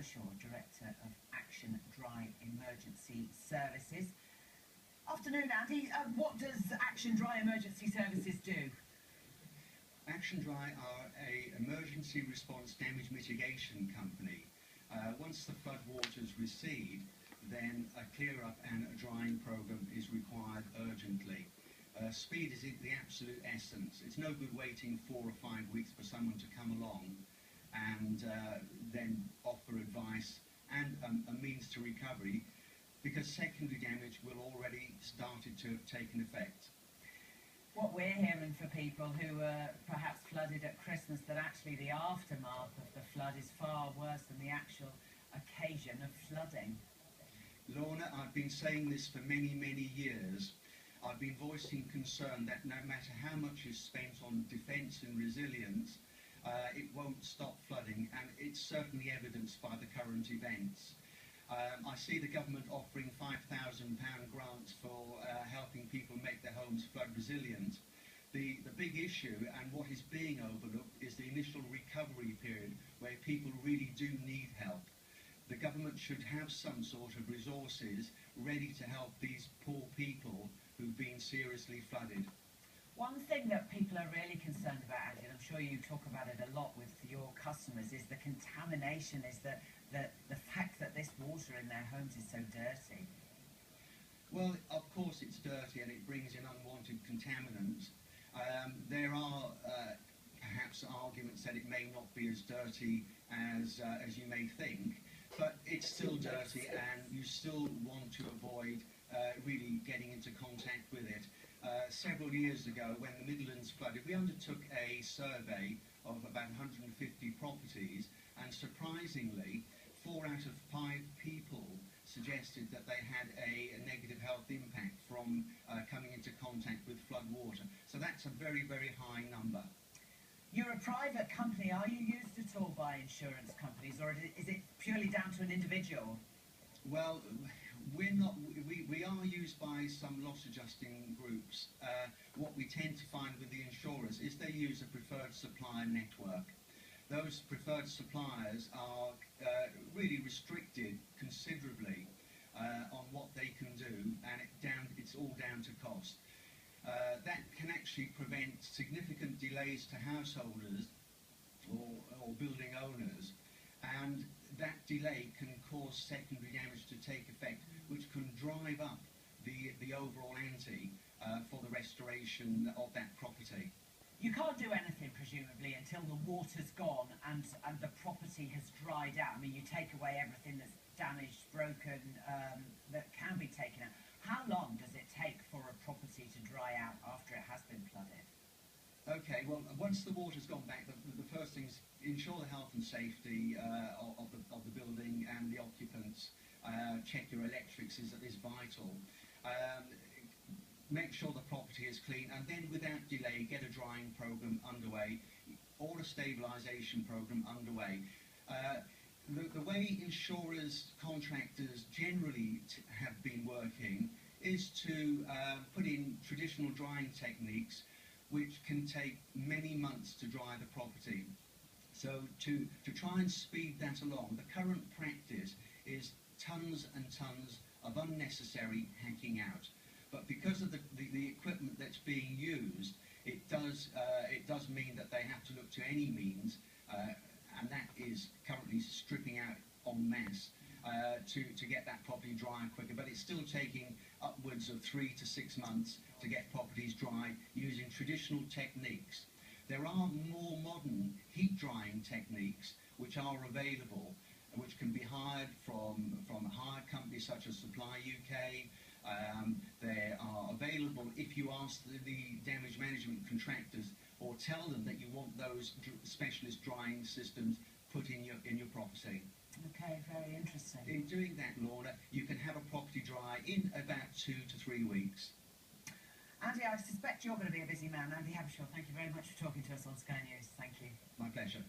Habbershaw, Director of Action Dry Emergency Services. Afternoon, Andy. What does Action Dry Emergency Services do? Action Dry are an emergency response damage mitigation company. Once the floodwaters recede, then a clear-up and a drying programme is required urgently. Speed is the absolute essence. It's no good waiting 4 or 5 weeks for someone to come along and then offer advice and a means to recovery, because secondary damage will already started to have taken effect. What we're hearing for people who are perhaps flooded at Christmas, that actually the aftermath of the flood is far worse than the actual occasion of flooding. Lorna, I've been saying this for many, many years. I've been voicing concern that no matter how much is spent on defence and resilience, it won't stop flooding, and it's certainly evidenced by the current events. I see the government offering £5,000 grants for helping people make their homes flood resilient. The big issue, and what is being overlooked, is the initial recovery period where people really do need help. The government should have some sort of resources ready to help these poor people who've been seriously flooded. One thing that people are really concerned about, Andy, and I'm sure you talk about it a lot with your customers, is the contamination, is the fact that this water in their homes is so dirty. Well, of course it's dirty and it brings in unwanted contaminants. There are perhaps arguments that it may not be as dirty as you may think, but it's still dirty and you still want to avoid really getting into contact with it. Several years ago, when the Midlands flooded, we undertook a survey of about 150 properties, and surprisingly 4 out of 5 people suggested that they had a negative health impact from coming into contact with flood water. So that's a very, very high number. You're a private company. Are you used at all by insurance companies, or is it purely down to an individual? Well, we're not. We are used by some loss adjusting groups. What we tend to find with the insurers is they use a preferred supplier network. Those preferred suppliers are really restricted considerably on what they can do, and it's all down to cost. That can actually prevent significant delays to householders or building owners, and that delay can cause secondary damage to take effect, which can drive up the overall ante for the restoration of that property. You can't do anything, presumably, until the water's gone and the property has dried out. I mean, you take away everything that's damaged, broken, that can be taken out. How long does it take for a property to dry out after it has been flooded? Okay, well, once the water's gone back, the first thing is ensure the health and safety of the building and the occupants. Check your electrics is vital. Make sure the property is clean, and then without delay get a drying programme underway or a stabilisation programme underway. The way insurers, contractors generally have been working is to put in traditional drying techniques which can take many months to dry the property. So to try and speed that along, the current practice is tons and tons of unnecessary hacking out. But because of the equipment that's being used, it does mean that they have to look to any means, and that is currently stripping out en masse to get that property dry quicker. But it's still taking upwards of 3 to 6 months to get properties dry using traditional techniques. There are more modern heat drying techniques which are available, which can be hired from hired companies such as Supply UK. They are available if you ask the damage management contractors or tell them that you want those specialist drying systems put in your property. Okay, very interesting. In doing that, Lorna, you can have a property dry in about 2 to 3 weeks. Andy, I suspect you're going to be a busy man. Andy Habbershaw, thank you very much for talking to us on Sky News. Thank you. My pleasure.